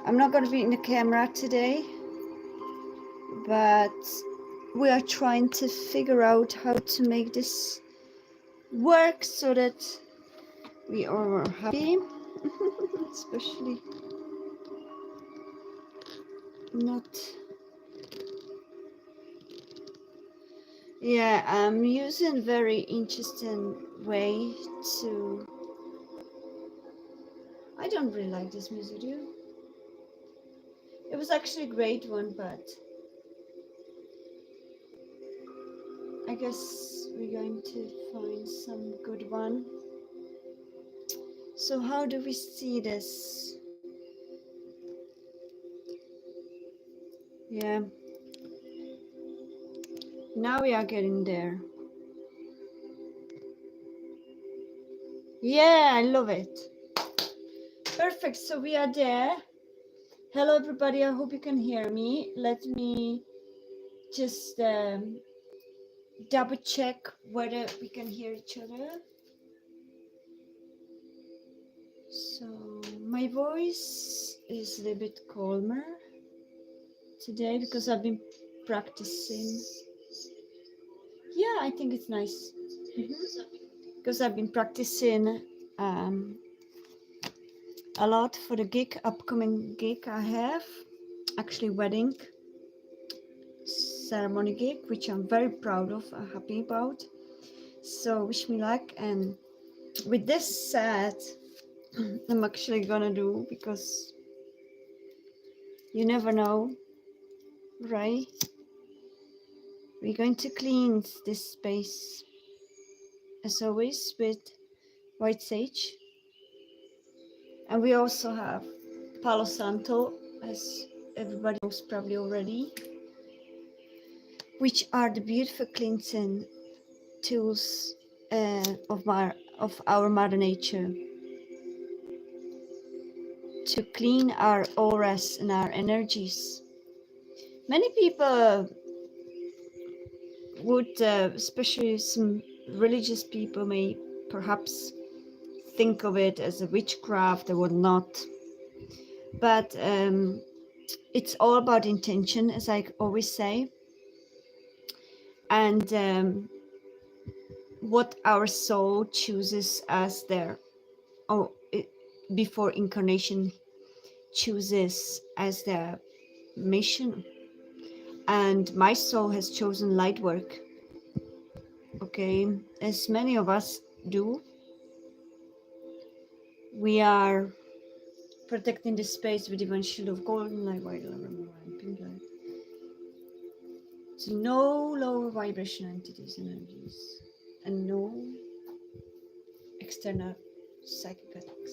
I'm not going to be in the camera today, but we are trying to figure out how to make this work so that we are happy, especially not. Yeah, I'm using very interesting way to. I don't really like this music, do you? It was actually a great one, but I guess we're going to find some good one. So how do we see this? Yeah, now we are getting there. Yeah, I love it. Perfect, so we are there. Hello everybody, I hope you can hear me. Let me just double check whether we can hear each other. So my voice is a little bit calmer today because I've been practicing. Yeah, I think it's nice. Because I've been practicing a lot for the gig, upcoming gig I have, actually wedding ceremony gig, which I'm very proud of, happy about. So wish me luck. And with this set, I'm actually gonna do, because you never know, right? We're going to clean this space as always with white sage, and we also have Palo Santo, as everybody knows probably already, which are the beautiful cleansing tools of our Mother Nature to clean our auras and our energies. Many people would, especially some religious people, may perhaps think of it as a witchcraft or whatnot, but it's all about intention, as I always say, and what our soul chooses as their, oh, before incarnation, chooses as their mission. And my soul has chosen light work, okay, as many of us do. We are protecting the space with divine shield of golden light, white light, and pink light. So no lower vibration entities, energies, and no external psychic attacks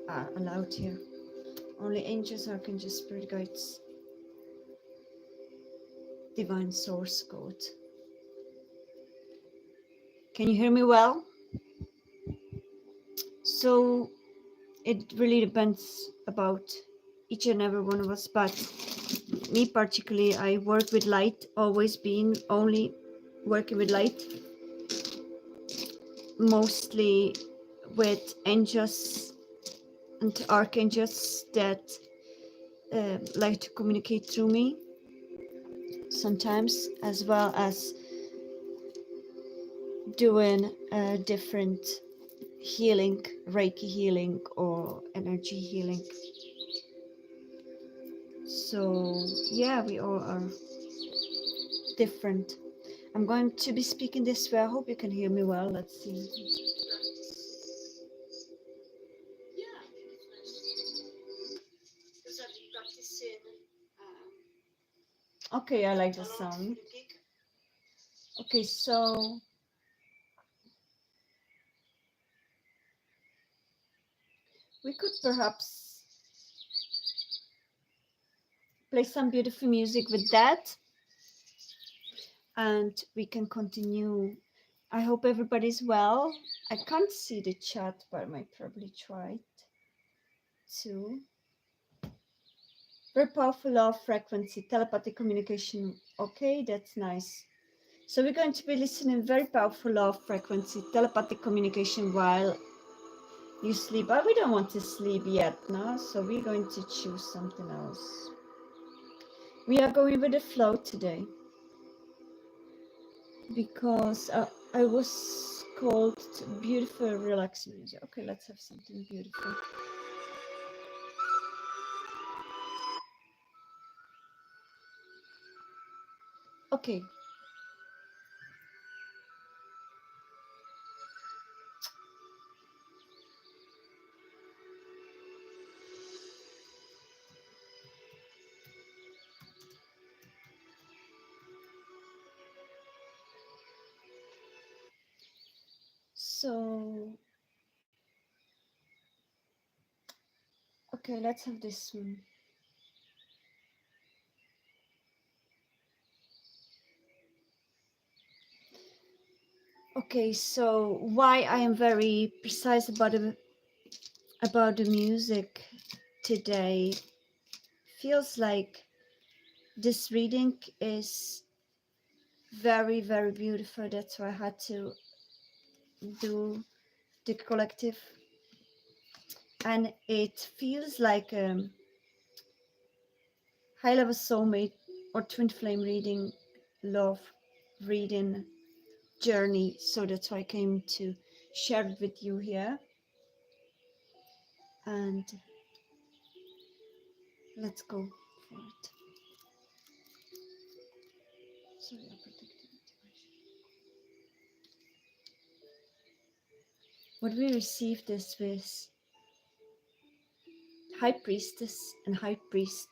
are allowed here. Only angels, archangels, spirit guides, divine source code. Can you hear me well? So it really depends about each and every one of us, but me particularly, I work with light, always been only working with light, mostly with angels and archangels that like to communicate through me sometimes, as well as doing different healing, Reiki healing or energy healing. So yeah, we all are different. I'm going to be speaking this way. I hope you can hear me well. Let's see. Okay, I like the sound. Okay, so we could perhaps play some beautiful music with that, and we can continue. I hope everybody's well. I can't see the chat, but I might probably try to. Very powerful law of frequency, telepathic communication. Okay, that's nice. So we're going to be listening very powerful law of frequency, telepathic communication, while you sleep, but we don't want to sleep yet now, so we're going to choose something else. We are going with the flow today because I was called to beautiful relaxing music. Okay, let's have something beautiful. Okay. So, okay, let's have this one. Okay, so why I am very precise about the music today feels like this reading is very, very beautiful. That's why I had to do the collective. And it feels like a high level soulmate or twin flame reading, love reading journey. So that's why I came to share it with you here. And let's go for it. Sorry, I protected it. What we received is with High Priestess and High Priest.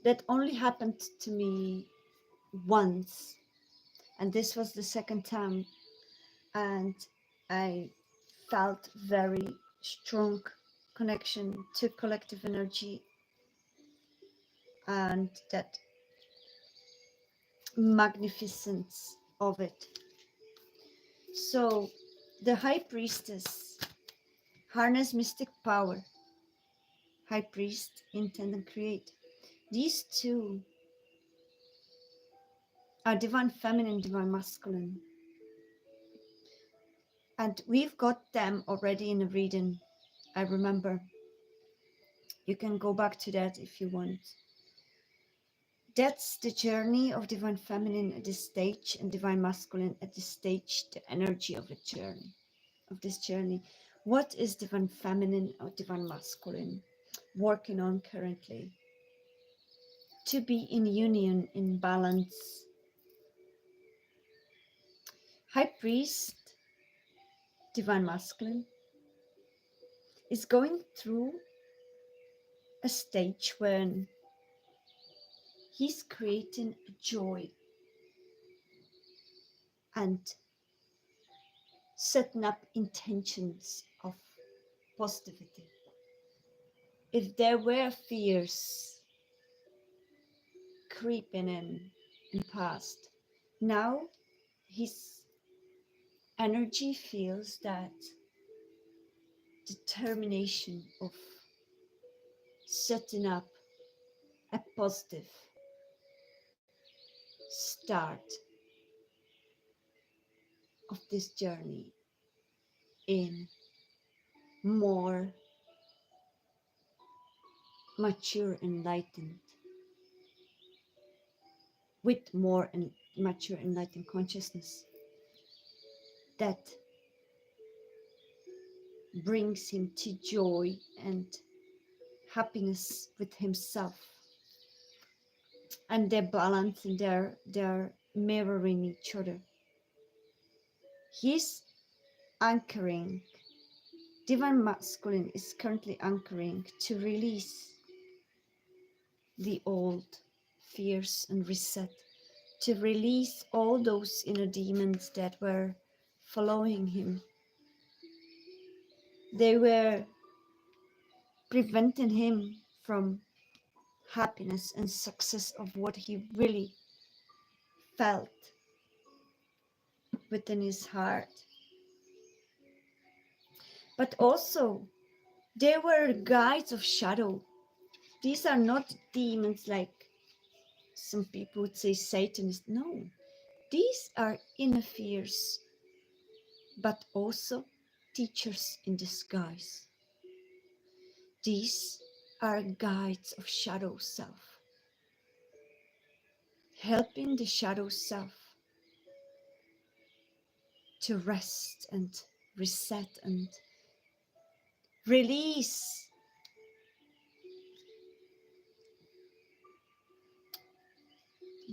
That only happened to me once, and this was the second time, and I felt very strong connection to collective energy and that magnificence of it. So the High Priestess harness mystic power. High Priest intend and create. These two are divine feminine, divine masculine. And we've got them already in a reading. I remember. You can go back to that if you want. That's the journey of divine feminine at this stage and divine masculine at this stage, the energy of a journey, of this journey. What is divine feminine or divine masculine working on currently? To be in union, in balance. High Priest, divine masculine, is going through a stage when he's creating joy and setting up intentions of positivity. If there were fears creeping in past, now his energy feels that determination of setting up a positive start of this journey in more mature enlightened with more mature enlightened consciousness that brings him to joy and happiness with himself, and they're balancing, they're mirroring each other. He's anchoring, divine masculine is currently anchoring to release the old fears and reset, to release all those inner demons that were following him. They were preventing him from happiness and success of what he really felt within his heart. But also, they were guides of shadow. These are not demons like some people would say Satanists. No, these are inner fears, but also teachers in disguise. These are guides of shadow self, helping the shadow self to rest and reset and release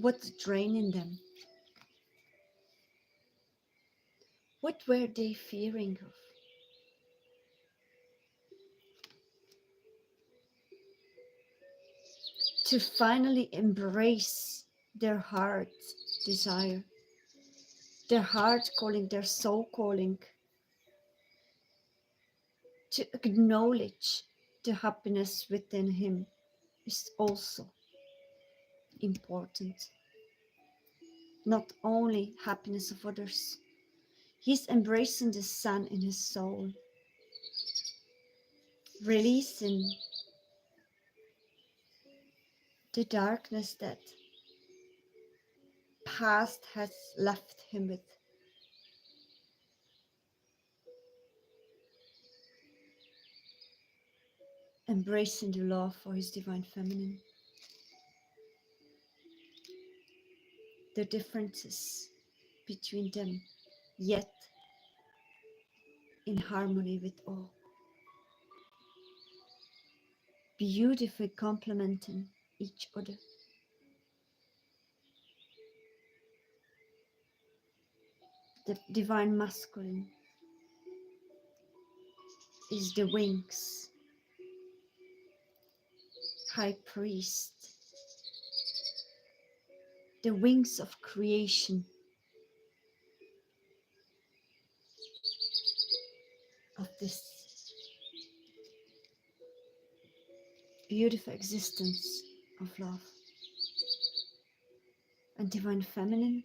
what's draining them. What were they fearing of? To finally embrace their heart desire, their heart calling, their soul calling, to acknowledge the happiness within him is also important. Not only happiness of others. He's embracing the sun in his soul, releasing the darkness that past has left him with. Embracing the love for his divine feminine. The differences between them, yet in harmony with all. Beautifully complementing each other. The divine masculine is the wings, high priest, the wings of creation, of this beautiful existence of love. And divine feminine,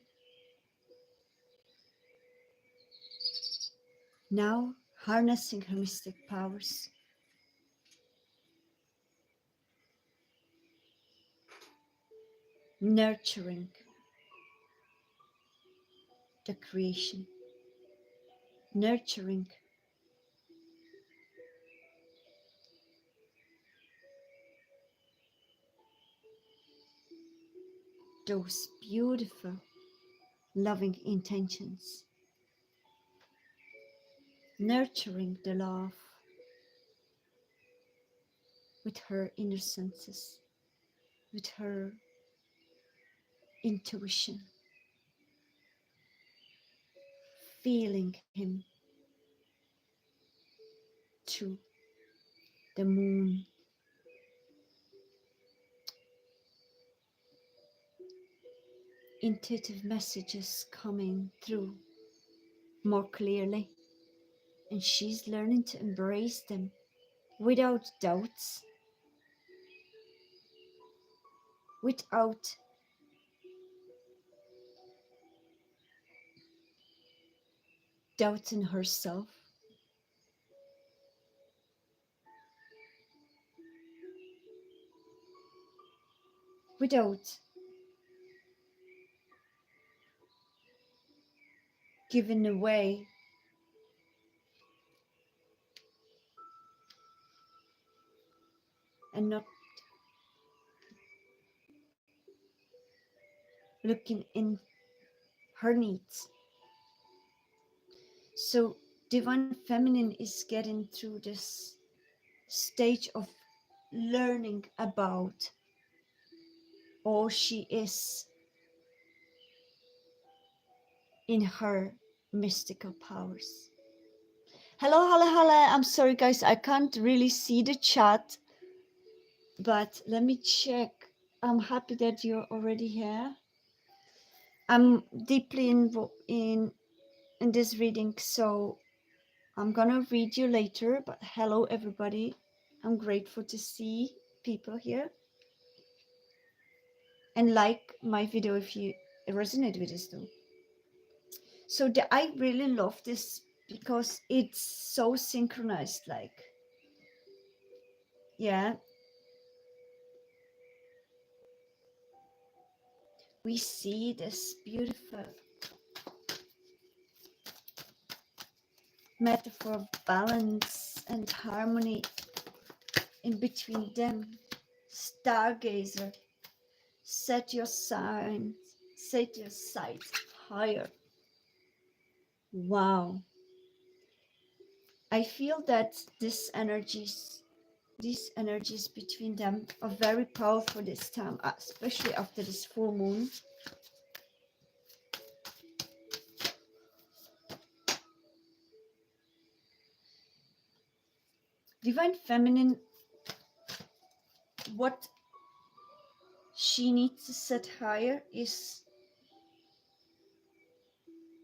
now harnessing her mystic powers, nurturing the creation, nurturing those beautiful loving intentions, nurturing the love with her inner senses, with her intuition, feeling him through the moon, intuitive messages coming through more clearly, and she's learning to embrace them without doubts, without doubting herself, without giving away and not looking in her needs. So divine feminine is getting through this stage of learning about all she is in her mystical powers. Hello, hello, hello. I'm sorry, guys. I can't really see the chat, but let me check. I'm happy that you're already here. I'm deeply in this reading, so I'm gonna read you later. But hello, everybody. I'm grateful to see people here, and like my video if you resonate with this too. So I really love this because it's so synchronized. Like, yeah, we see this beautiful metaphor of balance and harmony in between them. Stargazer, set your sights higher. Wow. I feel that these energies between them are very powerful this time, especially after this full moon. Divine Feminine, what she needs to set higher is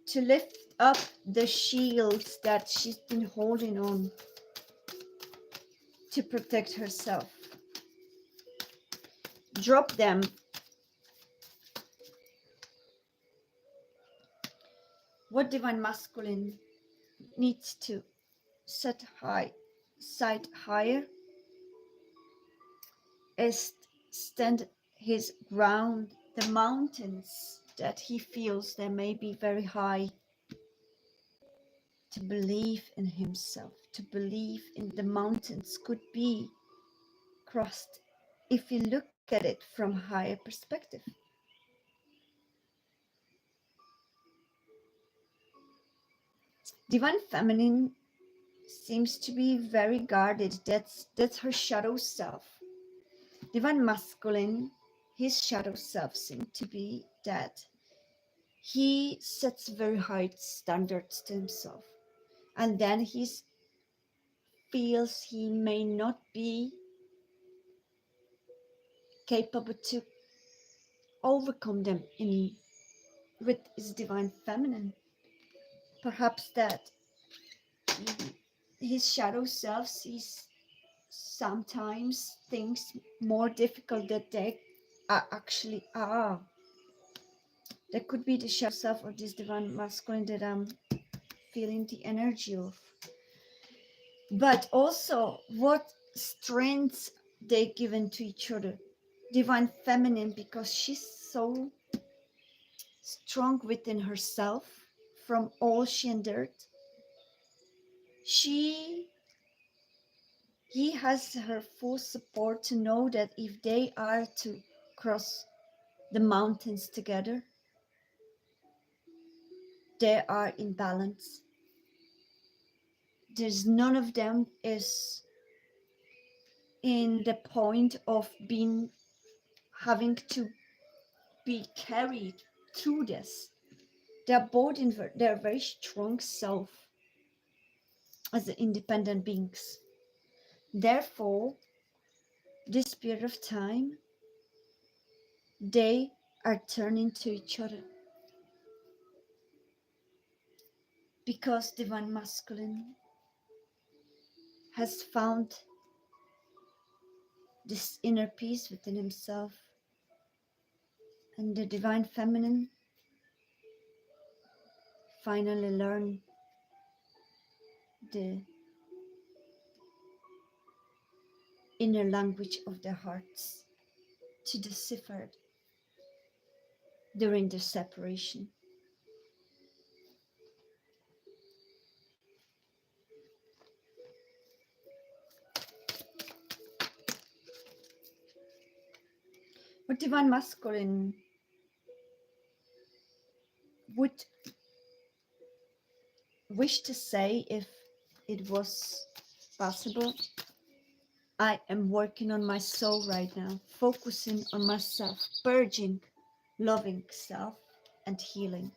to lift up the shields that she's been holding on to protect herself. Drop them. What Divine Masculine needs to set higher is stand his ground. The mountains that he feels they may be very high, to believe in himself, to believe in the mountains could be crossed if you look at it from a higher perspective. Divine Feminine seems to be very guarded. That's her shadow self. Divine Masculine, his shadow self seems to be that he sets very high standards to himself, and then he feels he may not be capable to overcome them with his Divine Feminine. Perhaps that his shadow self sees sometimes things more difficult than they actually are. That could be the shadow self or this Divine Masculine that I'm feeling the energy of. But also what strengths they given to each other. Divine Feminine, because she's so strong within herself from all she endured. He has her full support to know that if they are to cross the mountains together, they are in balance. There's none of them is in the point of having to be carried through this. They're both in their very strong self as independent beings. Therefore, this period of time, they are turning to each other. Because Divine Masculine has found this inner peace within himself, and the Divine Feminine finally learned the inner language of their hearts to decipher during their separation. What Divine Masculine would wish to say, if it was possible: I am working on my soul right now, focusing on myself, purging, loving self, and healing.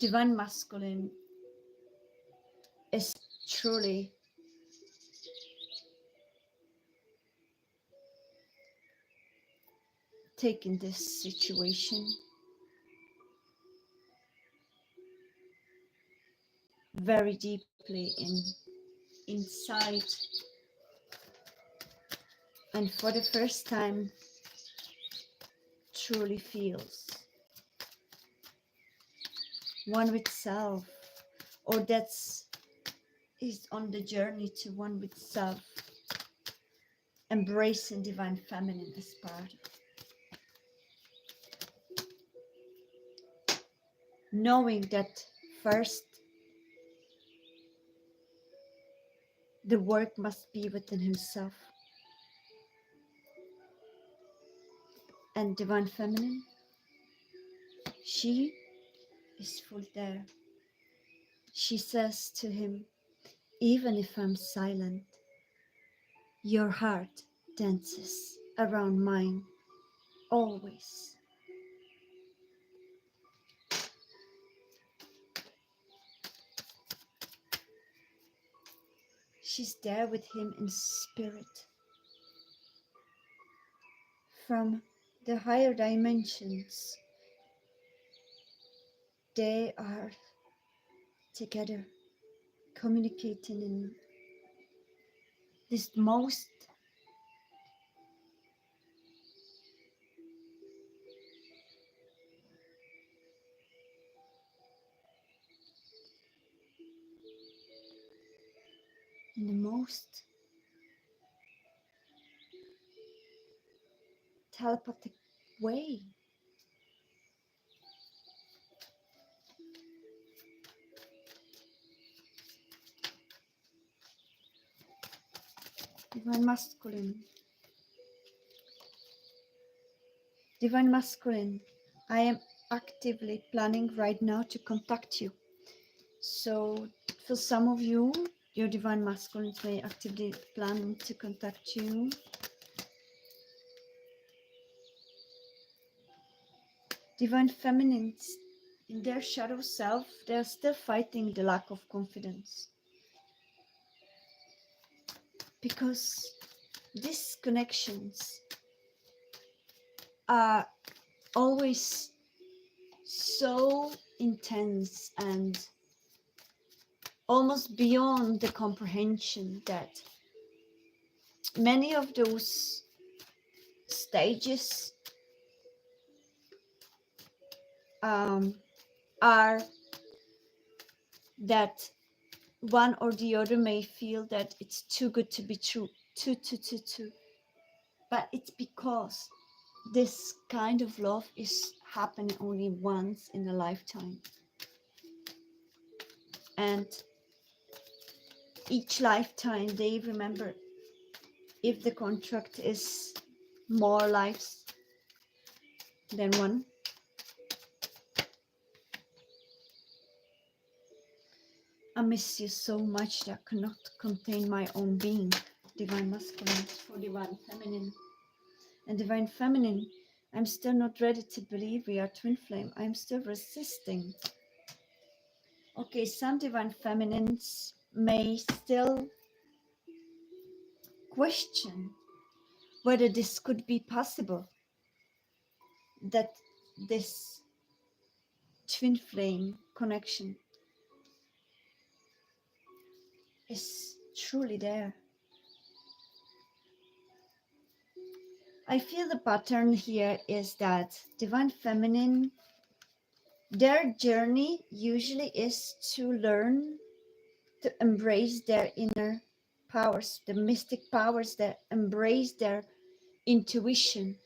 Divine Masculine is truly taking this situation very deeply inside, and for the first time truly feels one with self, or is on the journey to one with self, embracing Divine Feminine as part of, knowing that first The work must be within himself. And Divine Feminine, she is full there. She says to him, even if I'm silent, your heart dances around mine always. She's there with him in spirit. From the higher dimensions, they are together, communicating in this most telepathic way. Divine Masculine. Divine Masculine, I am actively planning right now to contact you. So for some of you, your Divine Masculines may actively plan to contact you. Divine Feminines, in their shadow self, they're still fighting the lack of confidence. Because these connections are always so intense and almost beyond the comprehension that many of those stages are that one or the other may feel that it's too good to be true, too. But it's because this kind of love is happening only once in a lifetime. And each lifetime they remember, if the contract is more lives than one, I miss you so much that I cannot contain my own being. Divine Masculine for Divine Feminine. And Divine Feminine, I'm still not ready to believe we are twin flame. I'm still resisting. Okay, some Divine Feminines may still question whether this could be possible, that this twin flame connection is truly there. I feel the pattern here is that Divine Feminine, their journey usually is to learn to embrace their inner powers, the mystic powers that embrace their intuition,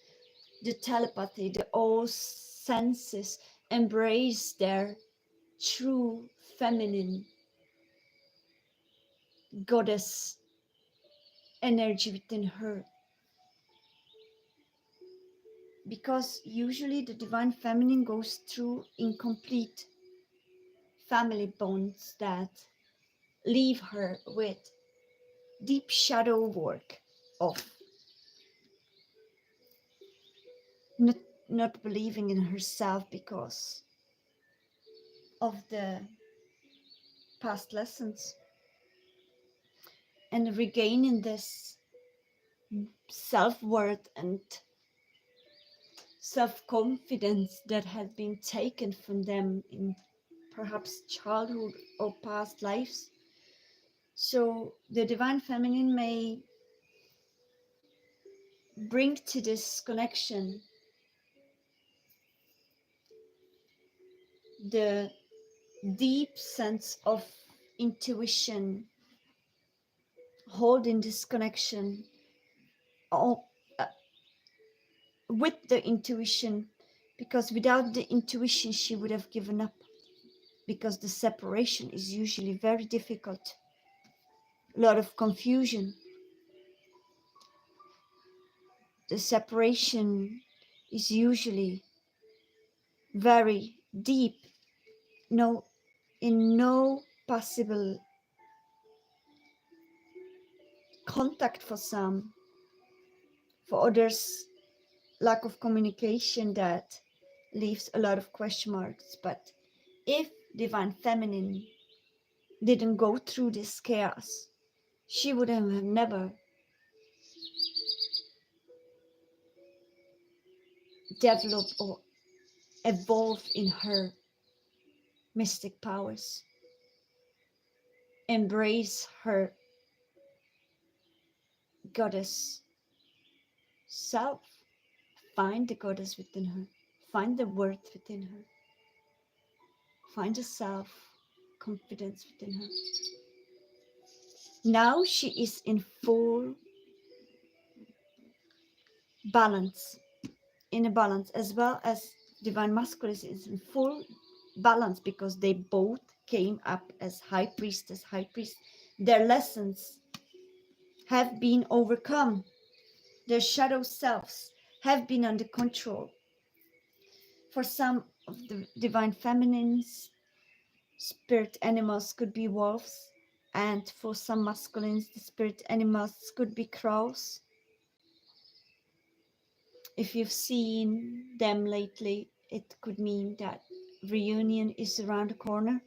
the telepathy, the all senses, embrace their true feminine goddess energy within her. Because usually the Divine Feminine goes through incomplete family bonds that leave her with deep shadow work of not, not believing in herself because of the past lessons, and regaining this self-worth and self-confidence that had been taken from them in perhaps childhood or past lives. So the Divine Feminine may bring to this connection the deep sense of intuition, holding this connection all, with the intuition, because without the intuition she would have given up, because the separation is usually very difficult. a lot of confusion. The separation is usually very deep, no, in no possible contact for some, for others, lack of communication that leaves a lot of question marks. But if Divine Feminine didn't go through this chaos, she would have never developed or evolved in her mystic powers, embrace her goddess self, find the goddess within her, find the worth within her, find the self confidence within her. Now she is in full balance, in a balance, as well as Divine Masculine is in full balance, because they both came up as high priestess, high priest. Their lessons have been overcome. Their shadow selves have been under control. For some of the Divine Feminines, spirit animals could be wolves, and for some masculines, the spirit animals could be crows. If you've seen them lately, it could mean that reunion is around the corner.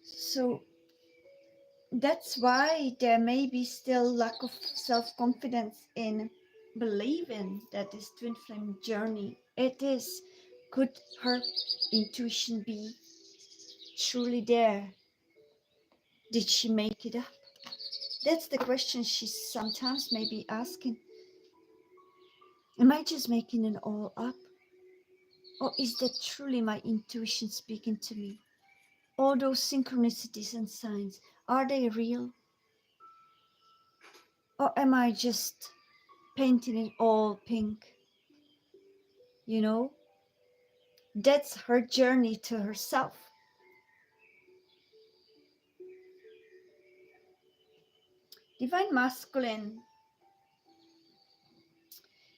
So that's why there may be still lack of self-confidence in believing that this twin flame journey it is. Could her intuition be truly there? Did she make it up? That's the question she sometimes may be asking. Am I just making it all up? Or is that truly my intuition speaking to me? All those synchronicities and signs, are they real? Or am I just painting it all pink? You know, that's her journey to herself. Divine Masculine,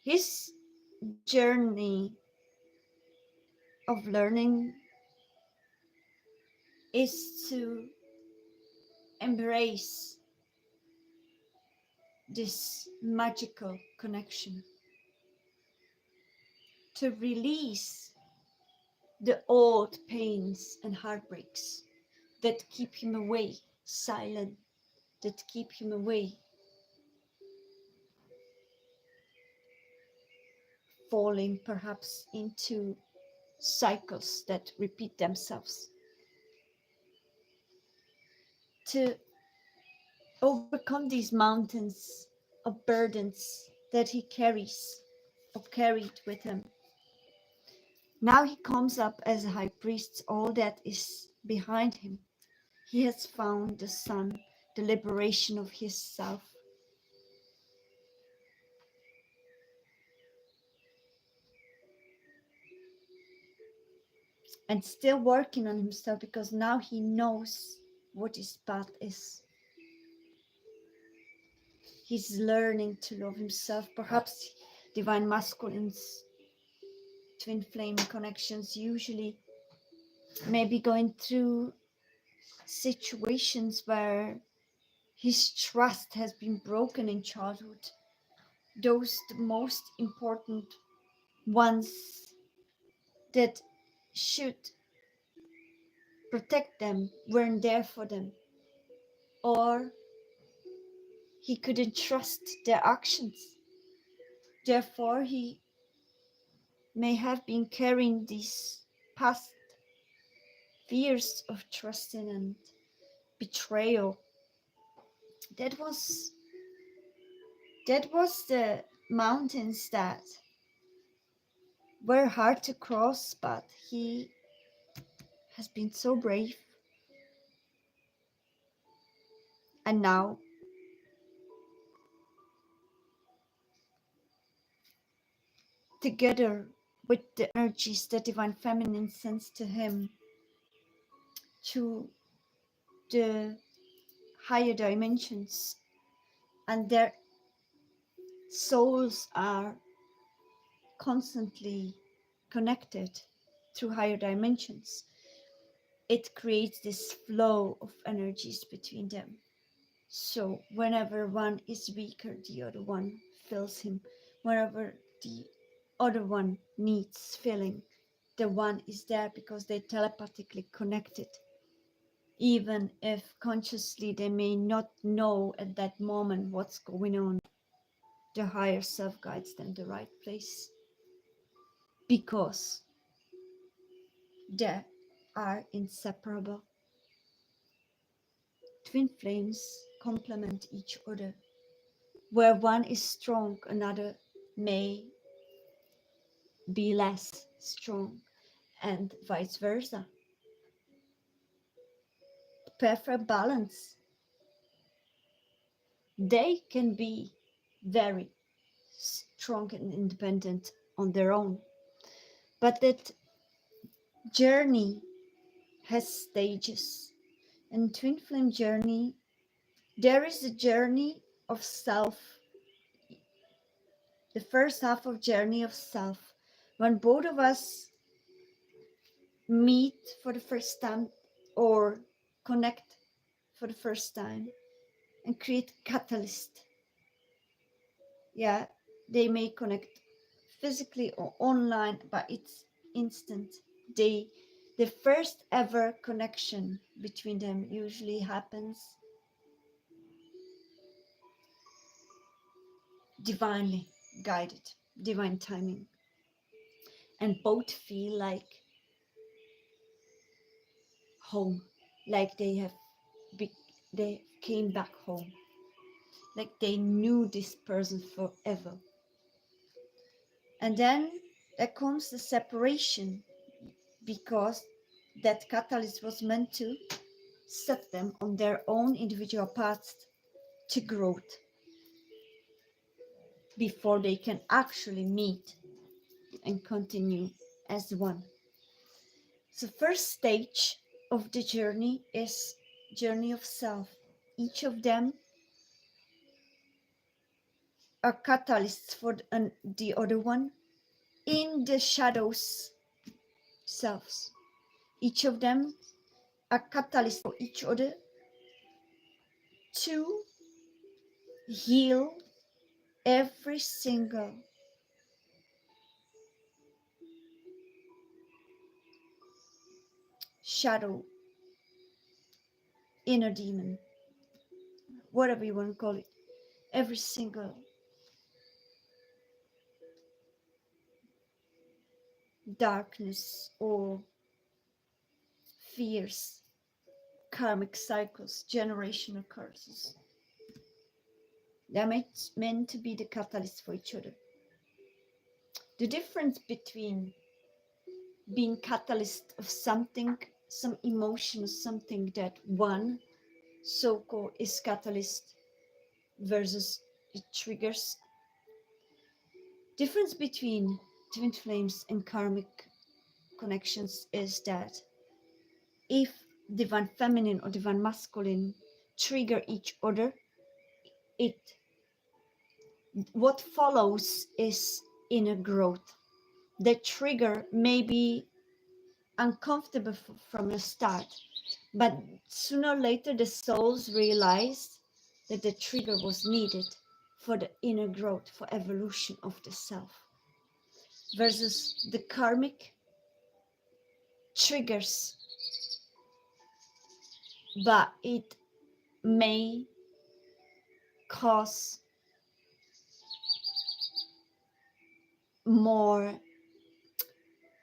his journey of learning is to embrace this magical connection, to release the old pains and heartbreaks that keep him away, silent, that keep him away, falling perhaps into cycles that repeat themselves, to overcome these mountains of burdens that he carries or carried with him. Now he comes up as a high priest, all that is behind him. He has found the sun, the liberation of his self. And still working on himself, because now he knows what his path is. He's learning to love himself. Perhaps Divine Masculine's twin flame connections usually maybe going through situations where his trust has been broken in childhood. Those the most important ones that should protect them weren't there for them, or he couldn't trust their actions. Therefore, he may have been carrying these past fears of trusting and betrayal. That was the mountains that were hard to cross, but he has been so brave. And now, together with the energies that Divine Feminine sends to him to the higher dimensions, and their souls are constantly connected through higher dimensions, it creates this flow of energies between them. So whenever one is weaker, the other one fills him. Whenever the other one needs filling, the one is there because they telepathically connected. Even if consciously they may not know at that moment what's going on, the higher self guides them the right place because they are inseparable. Twin flames complement each other. Where one is strong, another may be less strong, and vice versa. Perfect balance. They can be very strong and independent on their own, but that journey has stages. And twin flame journey, there is a journey of self, the first half of journey of self, when both of us meet for the first time or connect for the first time and create catalyst. Yeah, they may connect physically or online, but it's instant. They, the first ever connection between them usually happens divinely guided, divine timing, and both feel like home, like they have they came back home, like they knew this person forever. And then there comes the separation because that catalyst was meant to set them on their own individual paths to growth before they can actually meet and continue as one. So first stage of the journey is journey of self. Each of them are catalysts for the other one in the shadows selves. Each of them are catalysts for each other to heal every single shadow, inner demon, whatever you want to call it, every single darkness or fears, karmic cycles, generational curses. They're meant to be the catalyst for each other. The difference between being catalyst of something, some emotion, something that one so-called is catalyst versus it triggers. Difference between twin flames and karmic connections is that if divine feminine or divine masculine trigger each other, it what follows is inner growth. The trigger may be uncomfortable from the start, but sooner or later the souls realized that the trigger was needed for the inner growth, for evolution of the self, versus the karmic triggers, but it may cause more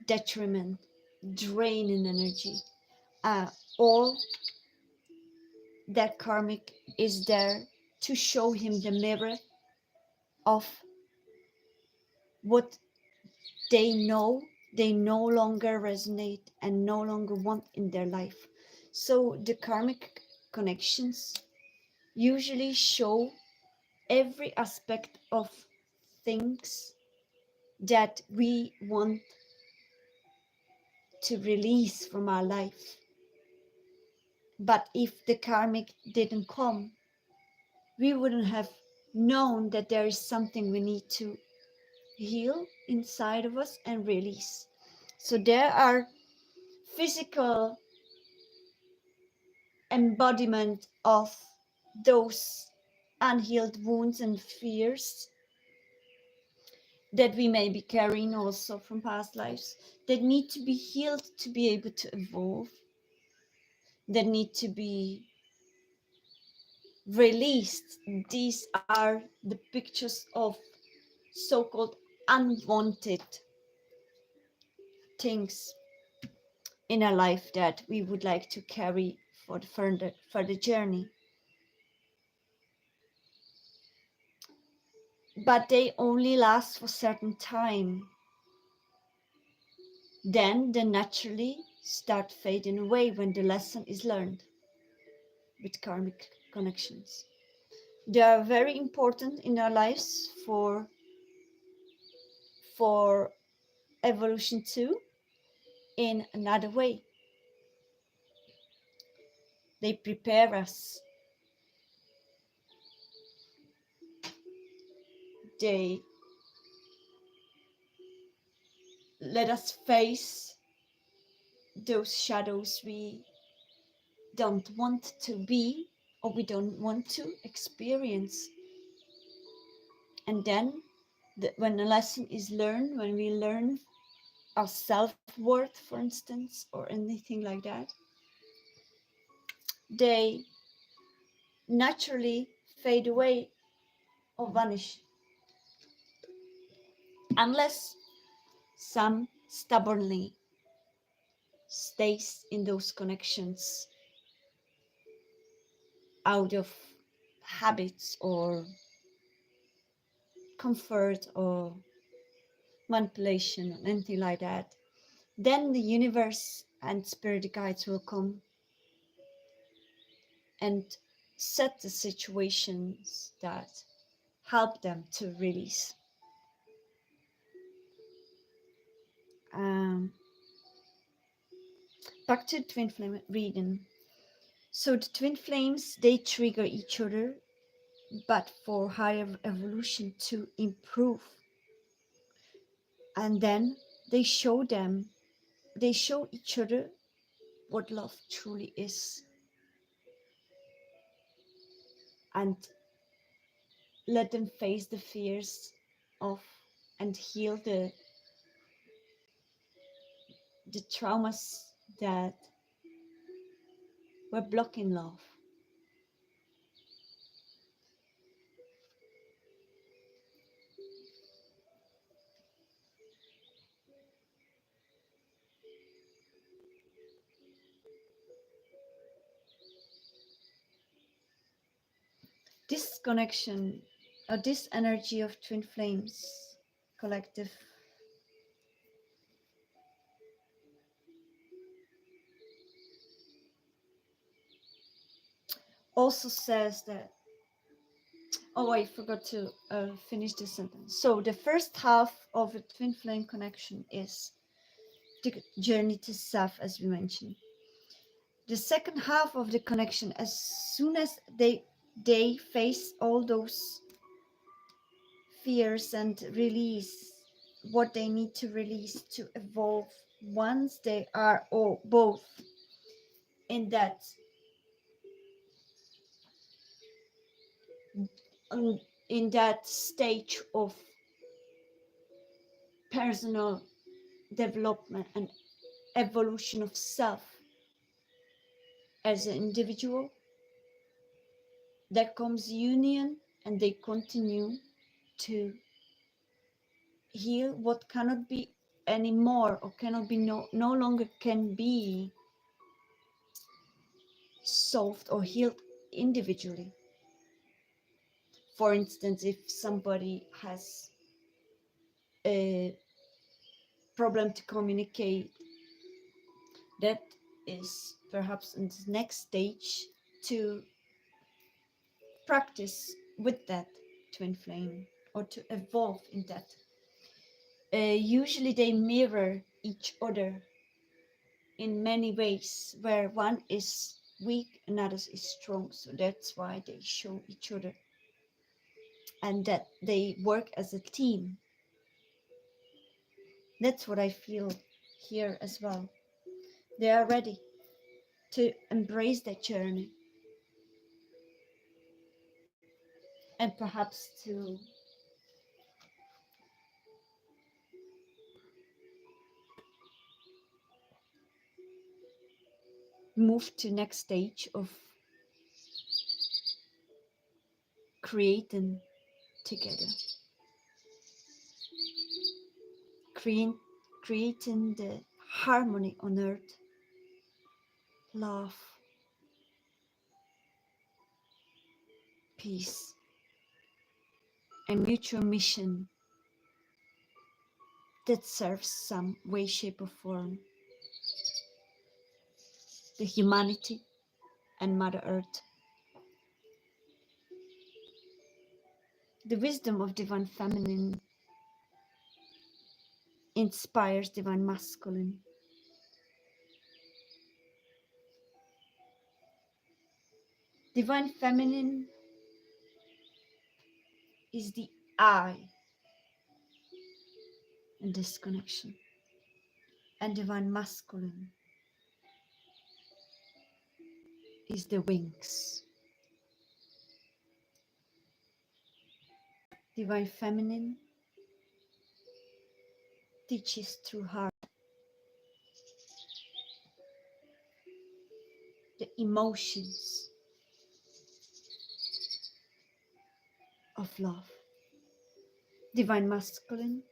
detriment, draining energy. All that karmic is there to show him the mirror of what they know they no longer resonate and no longer want in their life. So the karmic connections usually show every aspect of things that we want to release from our life, But if the karmic didn't come, we wouldn't have known that there is something we need to heal inside of us and release. So there are physical embodiment of those unhealed wounds and fears that we may be carrying also from past lives, that need to be healed to be able to evolve, that need to be released. These are the pictures of so-called unwanted things in our life that we would like to carry for the further journey. But they only last for certain time. Then they naturally start fading away when the lesson is learned with karmic connections. They are very important in our lives for evolution too, in another way. They prepare us. They let us face those shadows we don't want to be or we don't want to experience. And then when a lesson is learned, when we learn our self-worth, for instance, or anything like that, they naturally fade away or vanish, unless some stubbornly stays in those connections out of habits or comfort or manipulation or anything like that. Then the universe and spirit guides will come and set the situations that help them to release. Um, Back to twin flame reading. So the twin flames, they trigger each other, but for higher evolution to improve. And then they show each other what love truly is, and let them face the fears of and heal the traumas that were blocking love. This connection, or this energy of twin flames collective, also says that, oh, I forgot to finish this sentence. So the first half of a twin flame connection is the journey to self, as we mentioned. The second half of the connection, as soon as they face all those fears and release what they need to release to evolve, once they are all both in that in that stage of personal development and evolution of self as an individual, there comes union, and they continue to heal what cannot be anymore, or cannot be no longer can be solved or healed individually. For instance, if somebody has a problem to communicate, that is perhaps in the next stage to practice with that twin flame, or to evolve in that. Usually they mirror each other in many ways, where one is weak and others is strong. So that's why they show each other and that they work as a team. That's what I feel here as well. They are ready to embrace that journey and perhaps to move to next stage of creating together, creating, creating the harmony on earth, love, peace, and mutual mission that serves some way, shape, or form the humanity and Mother Earth. The wisdom of divine feminine inspires divine masculine. Divine feminine is the eye in this connection, and divine masculine is the wings. Divine feminine teaches through heart the emotions of love. Divine masculine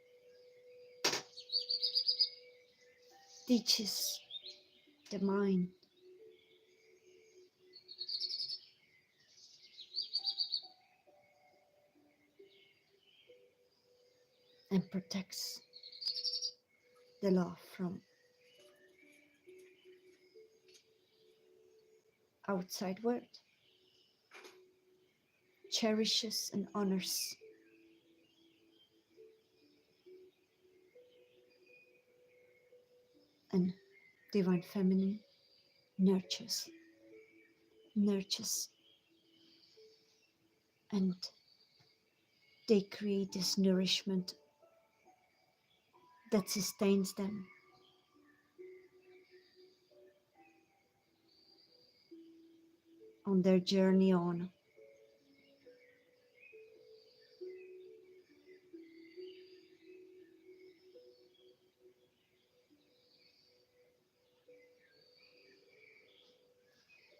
teaches the mind and protects the love from outside world, cherishes and honors, and divine feminine nurtures, and they create this nourishment that sustains them on their journey on.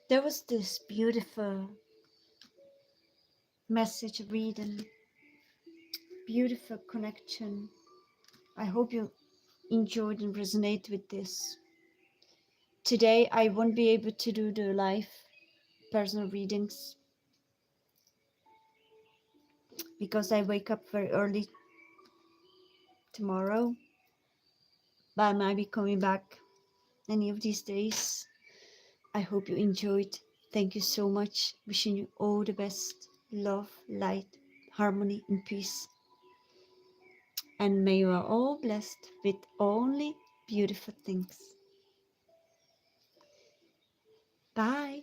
There was this beautiful message reading, beautiful connection. I hope you enjoyed and resonate with this. Today I won't be able to do the live personal readings because I wake up very early tomorrow, but I might be coming back any of these days. I hope you enjoyed. Thank you so much. Wishing you all the best. Love, light, harmony, and peace. And may you are all blessed with only beautiful things. Bye.